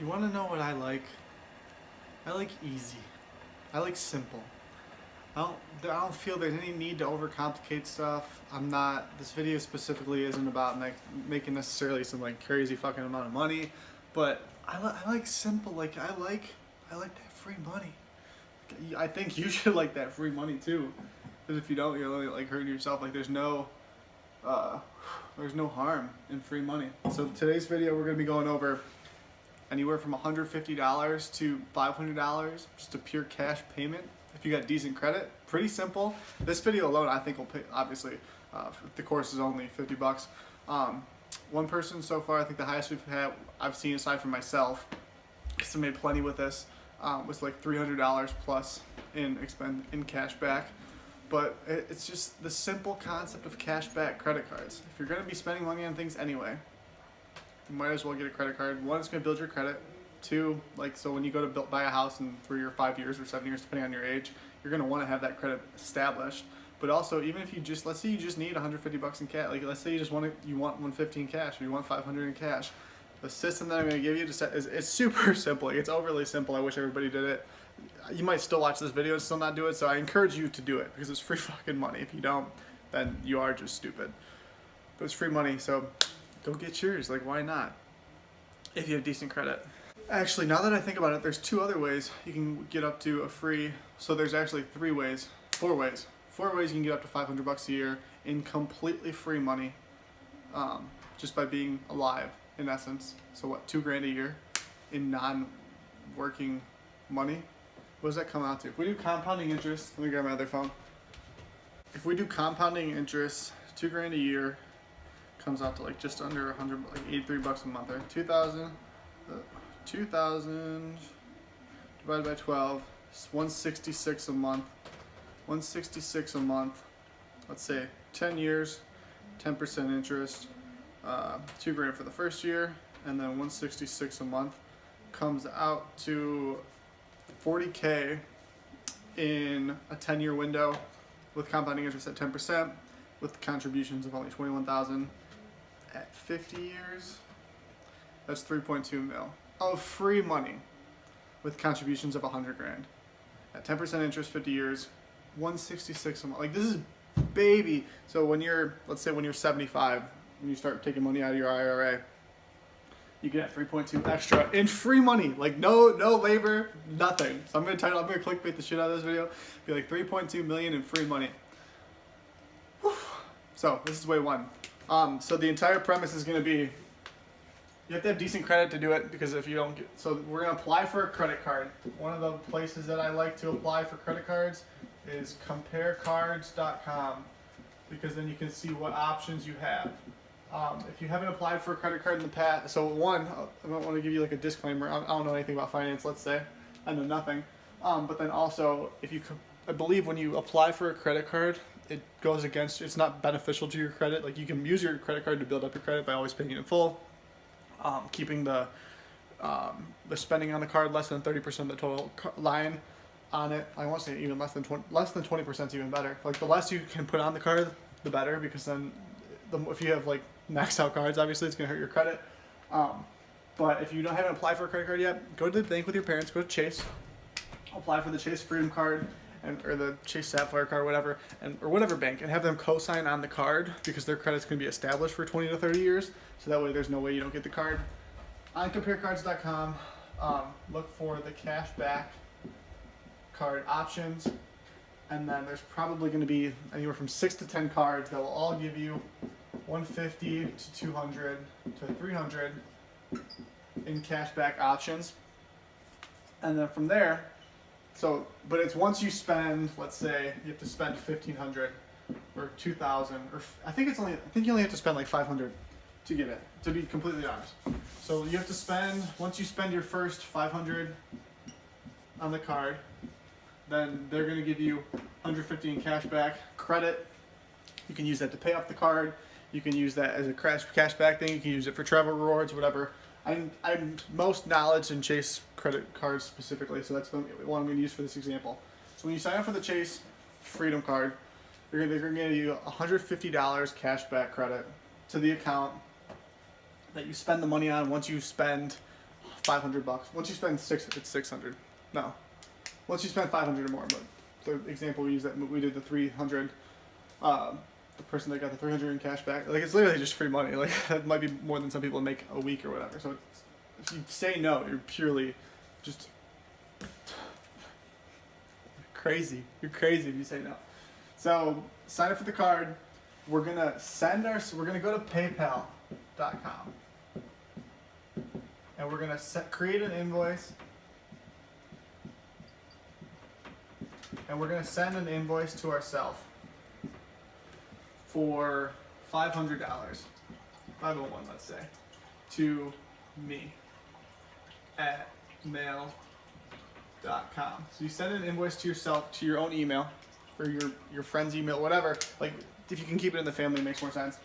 You want to know what I like? I like easy. I like simple. I don't feel there's any need to overcomplicate stuff. I'm not. This video specifically isn't about making necessarily some like crazy fucking amount of money, but I like simple. I like that free money. I think you should like that free money too, because if you don't, you're only like hurting yourself. Like uh, there's no harm in free money. So today's video we're gonna be going over anywhere from $150 to $500, just a pure cash payment if you got decent credit. Pretty simple. This video alone I think will pay, obviously, the course is only $50. One person so far, I think the highest I've seen aside from myself, because I made plenty with this, was like $300 plus in cash back. But it's just the simple concept of cash back credit cards. If you're gonna be spending money on things anyway, you might as well get a credit card. One, it's going to build your credit. Two, so when you go to buy a house in 3 or 5 years or 7 years, depending on your age, you're going to want to have that credit established. But also, even if let's say you just need $150 in cash, let's say you want 150 in cash, or you want 500 in cash. The system that I'm going to give you it's super simple. It's overly simple. I wish everybody did it. You might still watch this video and still not do it, so I encourage you to do it because it's free fucking money. If you don't, then you are just stupid. But it's free money, so go get yours. Like, why not? If you have decent credit. Actually, now that I think about it, there's 2 other ways you can get up to a free. So there's actually 4 ways. 4 ways you can get up to $500 a year in completely free money, just by being alive, in essence. So what, $2,000 a year in non-working money? What does that come out to? If we do compounding interest, let me grab my other phone. If we do compounding interest, $2,000 a year comes out to like just under 100, like $83 a month, or 2,000 divided by 12 is 166 a month. 166 a month. Let's say 10 years, 10% interest, $2,000 for the first year, and then 166 a month comes out to $40K in a 10-year window with compounding interest at 10%, with contributions of only $21,000. At 50 years, that's 3.2 mil of free money with contributions of $100,000. At 10% interest, 50 years, 166 a month. Like, this is baby. So let's say when you're 75, when you start taking money out of your IRA, you get 3.2 extra in free money. Like, no labor, nothing. So I'm gonna clickbait the shit out of this video. Be like 3.2 million in free money. Whew. So this is way 1. So the entire premise is going to be, you have to have decent credit to do it, because if you don't so we're going to apply for a credit card. One of the places that I like to apply for credit cards is comparecards.com, because then you can see what options you have. If you haven't applied for a credit card in the past, so one, I don't want to give you like a disclaimer. I don't know anything about finance, let's say. I know nothing. But then also, I believe when you apply for a credit card, it goes against, it's not beneficial to your credit. Like, you can use your credit card to build up your credit by always paying it in full, keeping the spending on the card less than 30% of the total line on it. I want to say even less than 20% is even better. Like, the less you can put on the card, the better, because then if you have like maxed out cards, obviously it's gonna hurt your credit. But if you haven't applied for a credit card yet, go to the bank with your parents, go to Chase, apply for the Chase Freedom Card, or the Chase Sapphire card, whatever, or whatever bank, and have them co-sign on the card, because their credit's going to be established for 20 to 30 years. So that way there's no way you don't get the card. On comparecards.com, look for the cash back card options, and then there's probably going to be anywhere from 6 to 10 cards that will all give you 150 to 200 to 300 in cash back options. And then from there, but it's once you spend, let's say you have to spend 1,500 or 2,000, or I think you only have to spend like 500 to get it, to be completely honest. So you have to spend, once you spend your first 500 on the card, then they're going to give you 150 in cash back credit. You can use that to pay off the card. You can use that as a cash back thing. You can use it for travel rewards, whatever. I'm most knowledge in Chase credit cards specifically, so that's the one I'm going to use for this example. So when you sign up for the Chase Freedom Card, they're going to give you $150 cash back credit to the account that you spend the money on once you spend $500. Once you spend it's 600. No, once you spend 500 or more. But the example we used that we did the 300. The person that got the 300 in cash back, like it's literally just free money. Like that might be more than some people make a week or whatever. So if you say no, you're purely just crazy. You're crazy if you say no. So sign up for the card. We're gonna go to PayPal.com, and we're gonna create an invoice, and we're gonna send an invoice to ourselves for $500, 501, let's say, to me at mail.com. So you send an invoice to yourself, to your own email, or your friend's email, whatever. Like, if you can keep it in the family, it makes more sense.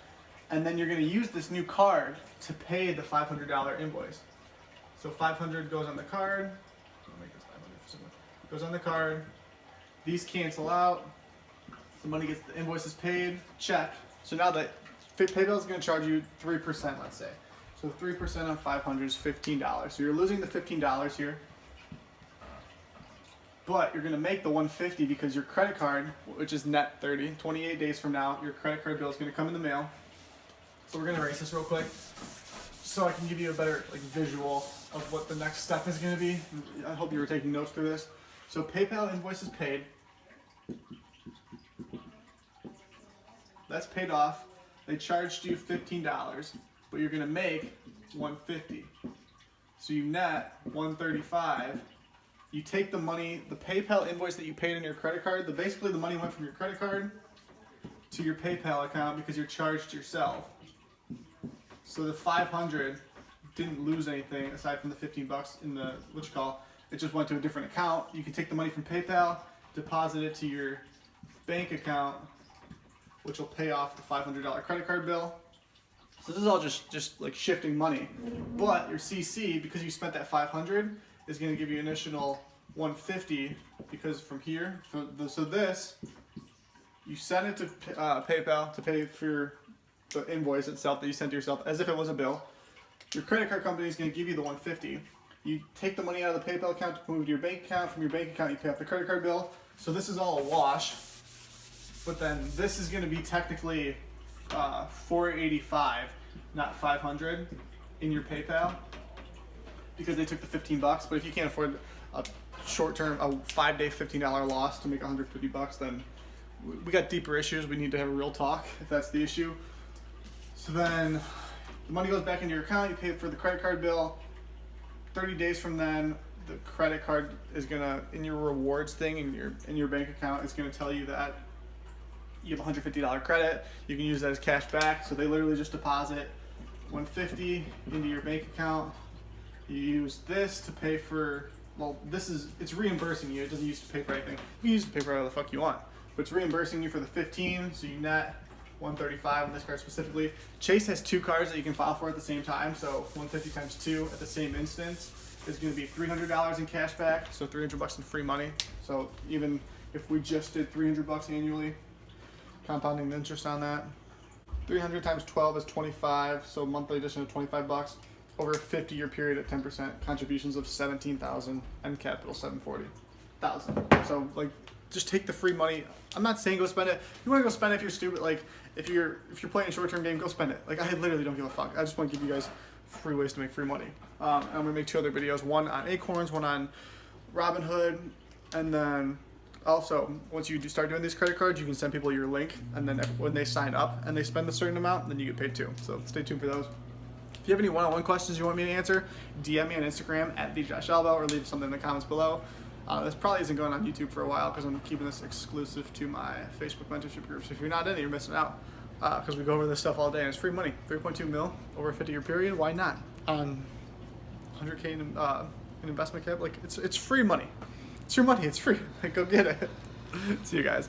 And then you're gonna use this new card to pay the $500 invoice. So 500 goes on the card. I'll make this 500 for someone. Goes on the card. These cancel out. The money gets, the invoice is paid, check. So now that PayPal is going to charge you 3%, let's say. So 3% on 500 is $15. So you're losing the $15 here, but you're going to make the $150 because your credit card, which is net 30, 28 days from now, your credit card bill is going to come in the mail. So we're going to erase this real quick so I can give you a better visual of what the next step is going to be. I hope you were taking notes through this. So PayPal invoice is paid. That's paid off. They charged you $15, but you're gonna make $150. So you net $135. You take the money, the PayPal invoice that you paid in your credit card. Basically, the money went from your credit card to your PayPal account because you're charged yourself. So the 500 didn't lose anything aside from the $15 in the it just went to a different account. You can take the money from PayPal, deposit it to your bank account, which will pay off the $500 credit card bill. So this is all just like shifting money. But your CC, because you spent that 500, is going to give you an additional 150 because from here, so this, you send it to PayPal to pay for the invoice itself that you sent to yourself as if it was a bill. Your credit card company is going to give you the 150. You take the money out of the PayPal account to move to your bank account. From your bank account, you pay off the credit card bill. So this is all a wash. But then this is going to be technically $485, not $500 in your PayPal because they took the $15. But if you can't afford a short-term, a 5-day $15 loss to make $150, then we got deeper issues. We need to have a real talk if that's the issue. So then the money goes back into your account. You pay for the credit card bill. 30 days from then, the credit card is gonna, in your rewards thing in your bank account, it's gonna tell you that you have $150 credit. You can use that as cash back. So they literally just deposit $150 into your bank account. You use this to pay for, well, it's reimbursing you. It doesn't use to pay for anything. You can use it to pay for whatever the fuck you want. But it's reimbursing you for the 15, so you net 135 on this card specifically. Chase has two cards that you can file for at the same time, so 150 times 2 at the same instance is going to be $300 in cash back, so $300 in free money. So even if we just did $300 annually, compounding the interest on that, 300 times 12 is 25, so monthly addition of $25 over a 50-year period at 10%, contributions of $17,000 and capital $740,000. So like, just take the free money. I'm not saying go spend it. If you want to go spend it if you're stupid, like if you're playing a short-term game, go spend it. Like I literally don't give a fuck. I just want to give you guys free ways to make free money. I'm gonna make 2 other videos, one on Acorns, one on Robinhood, and then also once you start doing these credit cards, you can send people your link, and then when they sign up and they spend a certain amount, then you get paid too. So stay tuned for those. If you have any one-on-one questions you want me to answer, DM me on Instagram at TheJoshAlba or leave something in the comments below. This probably isn't going on YouTube for a while because I'm keeping this exclusive to my Facebook mentorship group. So if you're not in it, you're missing out because we go over this stuff all day and it's free money. 3.2 mil over a 50-year period. Why not? On 100K in investment cap, like it's free money. It's your money. It's free. Like go get it. See you guys.